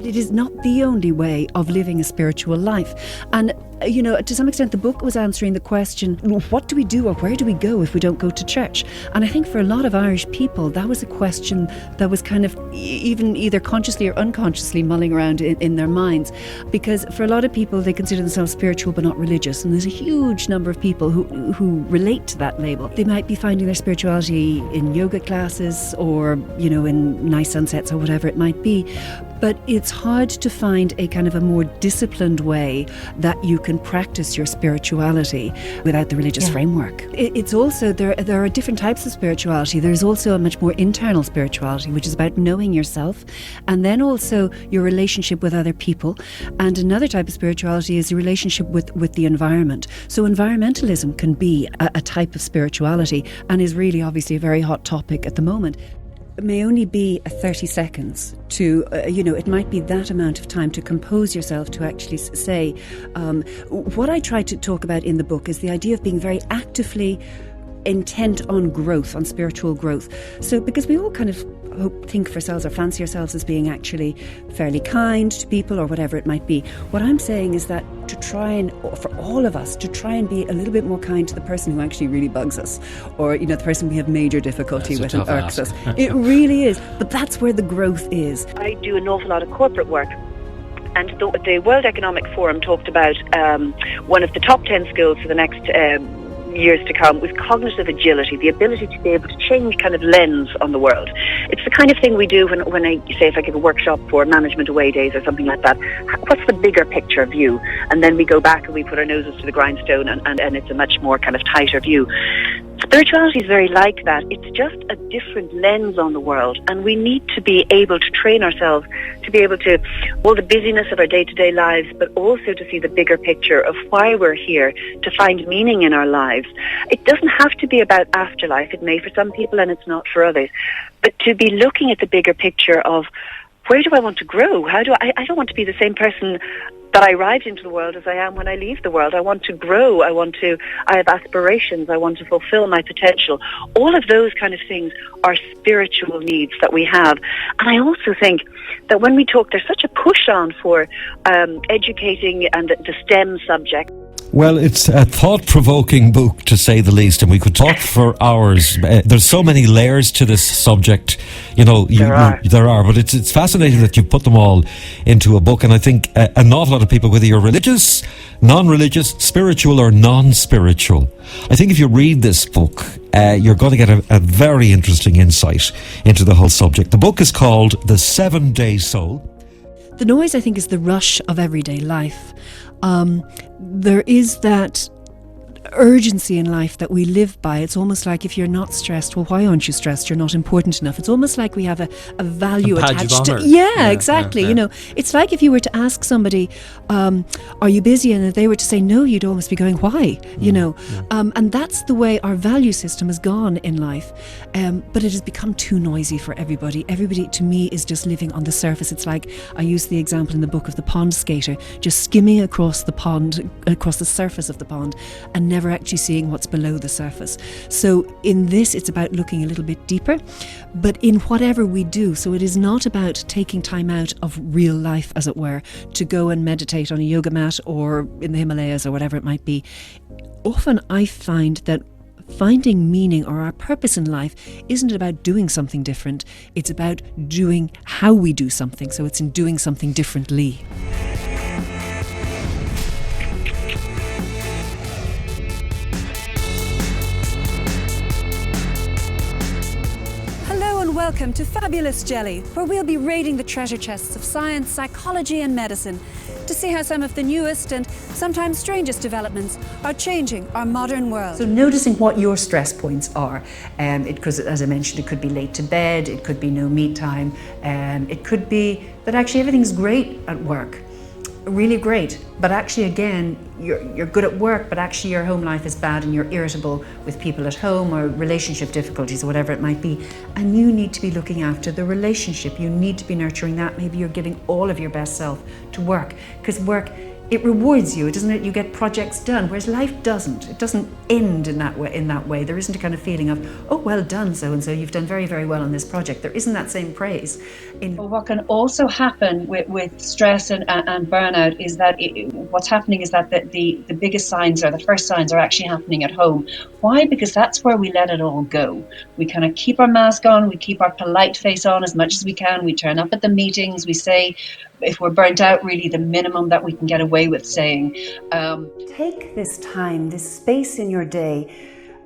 it is not the only way of living a spiritual life. And to some extent, the book was answering the question, what do we do or where do we go if we don't go to church? And I think for a lot of Irish people, that was a question that was kind of even either consciously or unconsciously mulling around in their minds. Because for a lot of people, they consider themselves spiritual but not religious. And there's a huge number of people who relate to that label. They might be finding their spirituality in yoga classes or, in nice sunsets or whatever it might be. But it's hard to find a kind of a more disciplined way that you can practice your spirituality without the religious framework. It's also, there are different types of spirituality. There's also a much more internal spirituality, which is about knowing yourself, and then also your relationship with other people. And another type of spirituality is your relationship with the environment. So environmentalism can be a type of spirituality and is really obviously a very hot topic at the moment. It may only be 30 seconds to, it might be that amount of time to compose yourself to actually say. What I try to talk about in the book is the idea of being very actively intent on growth, on spiritual growth. So because we all kind of think of ourselves or fancy ourselves as being actually fairly kind to people or whatever it might be. What I'm saying is that to try and, for all of us, to try and be a little bit more kind to the person who actually really bugs us, or the person we have major difficulty with and irks us. It really is. But that's where the growth is. I do an awful lot of corporate work. And the World Economic Forum talked about one of the top 10 skills for the next years to come was cognitive agility, the ability to be able to change kind of lens on the world. It's the kind of thing we do when I say, if I give a workshop for management away days or something like that, what's the bigger picture view? And then we go back and we put our noses to the grindstone and it's a much more kind of tighter view. Spirituality is very like that. It's just a different lens on the world, and we need to be able to train ourselves to be able to, all the busyness of our day-to-day lives, but also to see the bigger picture of why we're here, to find meaning in our lives. It doesn't have to be about afterlife. It may for some people and it's not for others. But to be looking at the bigger picture of, where do I want to grow? I don't want to be the same person that I arrived into the world as I am when I leave the world. I want to grow. I have aspirations. I want to fulfill my potential. All of those kind of things are spiritual needs that we have. And I also think that when we talk, there's such a push on for educating and the STEM subject. Well, it's a thought-provoking book, to say the least, and we could talk for hours. There's so many layers to this subject, there are, but it's fascinating that you put them all into a book, and I think an awful lot of people, whether you're religious, non-religious, spiritual or non-spiritual, I think if you read this book, you're going to get a very interesting insight into the whole subject. The book is called The 7-Day Soul. The noise, I think, is the rush of everyday life. There is that urgency in life that we live by. It's almost like if you're not stressed, well, why aren't you stressed? You're not important enough. It's almost like we have a value attached to. Yeah, exactly. Yeah. It's like if you were to ask somebody, are you busy? And if they were to say no, you'd almost be going, why? And that's the way our value system has gone in life. But it has become too noisy for everybody. Everybody, to me, is just living on the surface. It's like, I use the example in the book of the pond skater, just skimming across the pond, across the surface of the pond, and never actually seeing what's below the surface. So in this, it's about looking a little bit deeper, but in whatever we do. So it is not about taking time out of real life, as it were, to go and meditate on a yoga mat or in the Himalayas or whatever it might be. Often I find that finding meaning or our purpose in life isn't about doing something different. It's about doing how we do something. So it's in doing something differently. Welcome to Fabulous Jelly, where we'll be raiding the treasure chests of science, psychology and medicine to see how some of the newest and sometimes strangest developments are changing our modern world. So noticing what your stress points are, because as I mentioned, it could be late to bed, it could be no me time, it could be that actually everything's great at work, really great, but actually again, you're good at work, but actually your home life is bad and you're irritable with people at home or relationship difficulties or whatever it might be. And you need to be looking after the relationship. You need to be nurturing that. Maybe you're giving all of your best self to work, because work it rewards you, doesn't it? You get projects done, whereas life doesn't. It doesn't end in that way. There isn't a kind of feeling of, oh, well done, so-and-so, you've done very, very well on this project. There isn't that same praise. Well, what can also happen with stress and burnout is that what's happening is that the biggest signs, or the first signs, are actually happening at home. Why? Because that's where we let it all go. We kind of keep our mask on, we keep our polite face on as much as we can, we turn up at the meetings, we say, if we're burnt out, really the minimum that we can get away with saying. Take this time, this space in your day,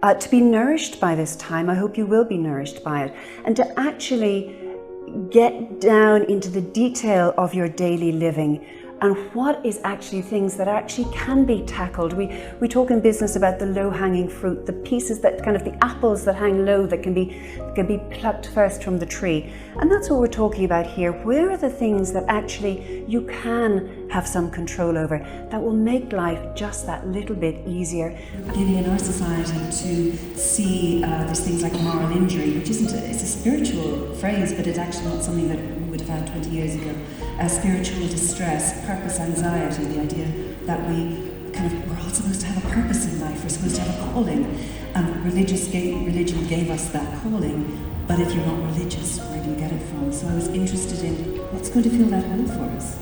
to be nourished by this time. I hope you will be nourished by it, and to actually get down into the detail of your daily living and what is actually things that actually can be tackled. We talk in business about the low-hanging fruit, the pieces that kind of the apples that hang low that can be plucked first from the tree. And that's what we're talking about here. Where are the things that actually you can have some control over that will make life just that little bit easier? Beginning in our society to see there's things like moral injury, which it's a spiritual phrase, but it's actually not something that we would have had 20 years ago. Spiritual distress, purpose anxiety, the idea that we're all supposed to have a purpose in life, we're supposed to have a calling, and religion gave us that calling, but if you're not religious, where do you get it from? So I was interested in what's going to fill that hole for us.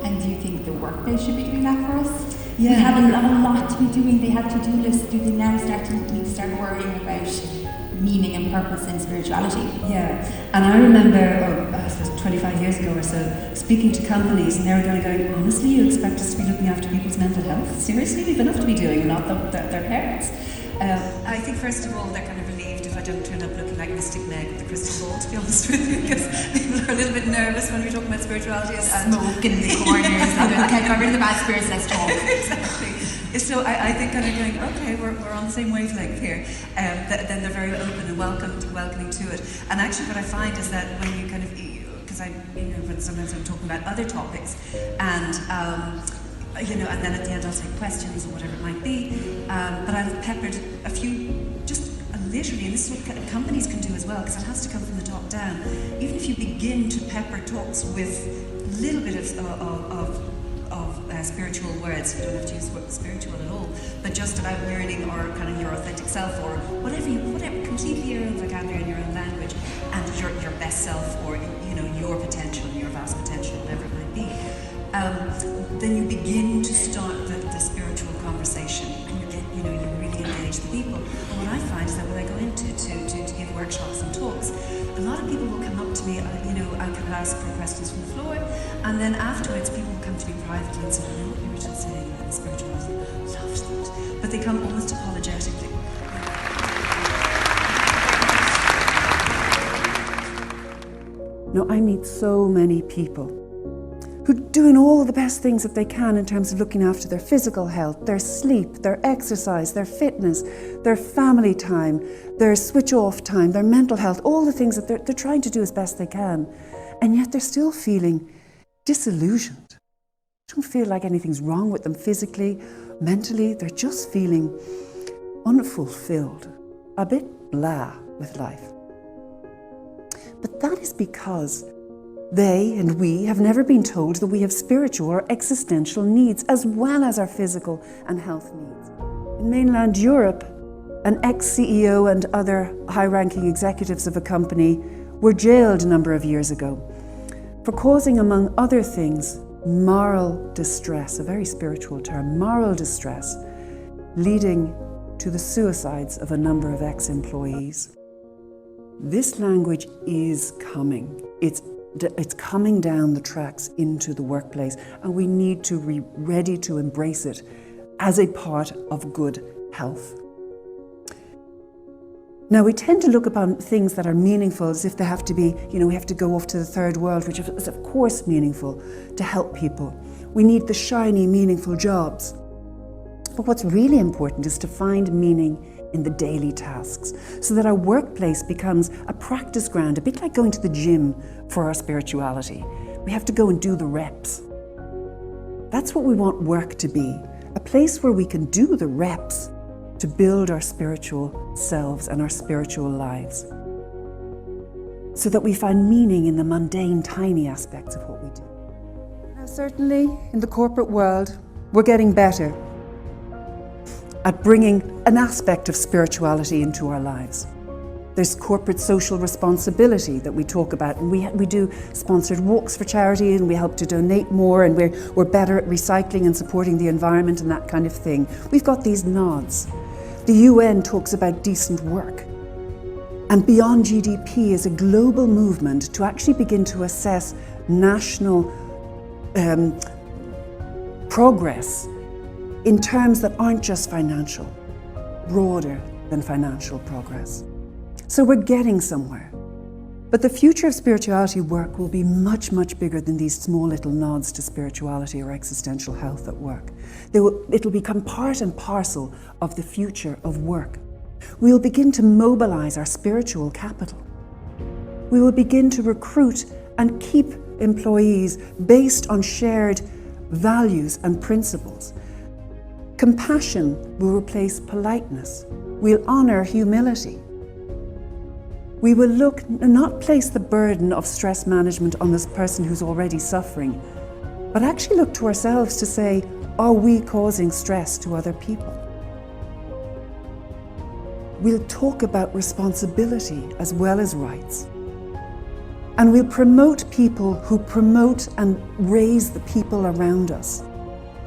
And do you think the workplace should be doing that for us? Yeah. We have a lot to be doing. They have to-do lists. Do they now need to start worrying about meaning and purpose and spirituality? Yeah, and I remember, I suppose 25 years ago or so, speaking to companies, and they were going, honestly, you expect us to be looking after people's mental health? Seriously, we've enough to be doing, not their parents. I think first of all they're kind of relieved if I don't turn up looking like Mystic Meg with the crystal ball, to be honest with you, because people are a little bit nervous when we're talking about spirituality and smoke in the corners. Okay, got rid of the bad spirits, let's talk. Exactly. So I think kind of going, okay, we're on the same wavelength here. Then they're very open and welcoming to it. And actually, what I find is that when you kind of, because when sometimes I'm talking about other topics, and and then at the end I'll take questions or whatever it might be. But I've peppered a few, just literally, and this is what companies can do as well, because it has to come from the top down. Even if you begin to pepper talks with a little bit of spiritual words, you don't have to use the word spiritual at all, but just about learning or kind of your authentic self, or whatever, completely your own vocabulary and your own language, and your best self, or your potential, your vast potential, whatever it might be. Then you begin to start the spiritual conversation, and you really engage the people. And what I find is that when I go into to give workshops and talks, a lot of people will come up to me. I can ask for questions from the floor, and then afterwards, people will come to me privately and say, "I know what you were just saying about spirituality. Loved that," but they come almost apologetically. No, I meet so many people who are doing all the best things that they can in terms of looking after their physical health, their sleep, their exercise, their fitness, their family time, their switch off time, their mental health, all the things that they're trying to do as best they can. And yet they're still feeling disillusioned. They don't feel like anything's wrong with them physically, mentally. They're just feeling unfulfilled, a bit blah with life. But that is because they and we have never been told that we have spiritual or existential needs as well as our physical and health needs. In mainland Europe, an ex-CEO and other high-ranking executives of a company were jailed a number of years ago for causing, among other things, moral distress, a very spiritual term, moral distress, leading to the suicides of a number of ex-employees. This language is coming. It's coming down the tracks into the workplace, and we need to be ready to embrace it as a part of good health. Now, we tend to look upon things that are meaningful as if they have to be, we have to go off to the third world, which is of course meaningful to help people. We need the shiny, meaningful jobs. But what's really important is to find meaning in the daily tasks, so that our workplace becomes a practice ground, a bit like going to the gym for our spirituality. We have to go and do the reps. That's what we want work to be, a place where we can do the reps to build our spiritual selves and our spiritual lives, so that we find meaning in the mundane, tiny aspects of what we do. Now, certainly in the corporate world, we're getting better at bringing an aspect of spirituality into our lives. There's corporate social responsibility that we talk about, and we do sponsored walks for charity, and we help to donate more, and we're better at recycling and supporting the environment and that kind of thing. We've got these nods. The UN talks about decent work. And Beyond GDP is a global movement to actually begin to assess national progress in terms that aren't just financial, broader than financial progress. So we're getting somewhere. But the future of spirituality work will be much, much bigger than these small little nods to spirituality or existential health at work. It'll become part and parcel of the future of work. We'll begin to mobilize our spiritual capital. We will begin to recruit and keep employees based on shared values and principles. Compassion will replace politeness. We'll honor humility. We will not place the burden of stress management on this person who's already suffering, but actually look to ourselves to say, are we causing stress to other people? We'll talk about responsibility as well as rights. And we'll promote people who promote and raise the people around us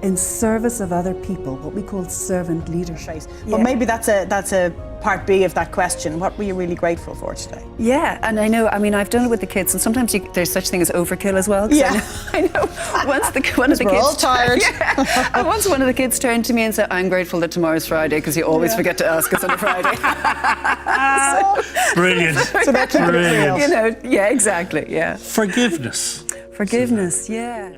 in service of other people, what we call servant leadership. But maybe that's a part B of that question. What were you really grateful for today? Yeah, and I've done it with the kids, and sometimes there's such thing as overkill as well. Yeah. I know. Once one of the kids... We're all tired. Yeah. And once one of the kids turned to me and said, I'm grateful that tomorrow's Friday, because you always forget to ask us on a Friday. Brilliant. So they're keeping it real. Yeah, exactly, yeah. Forgiveness. Forgiveness, yeah.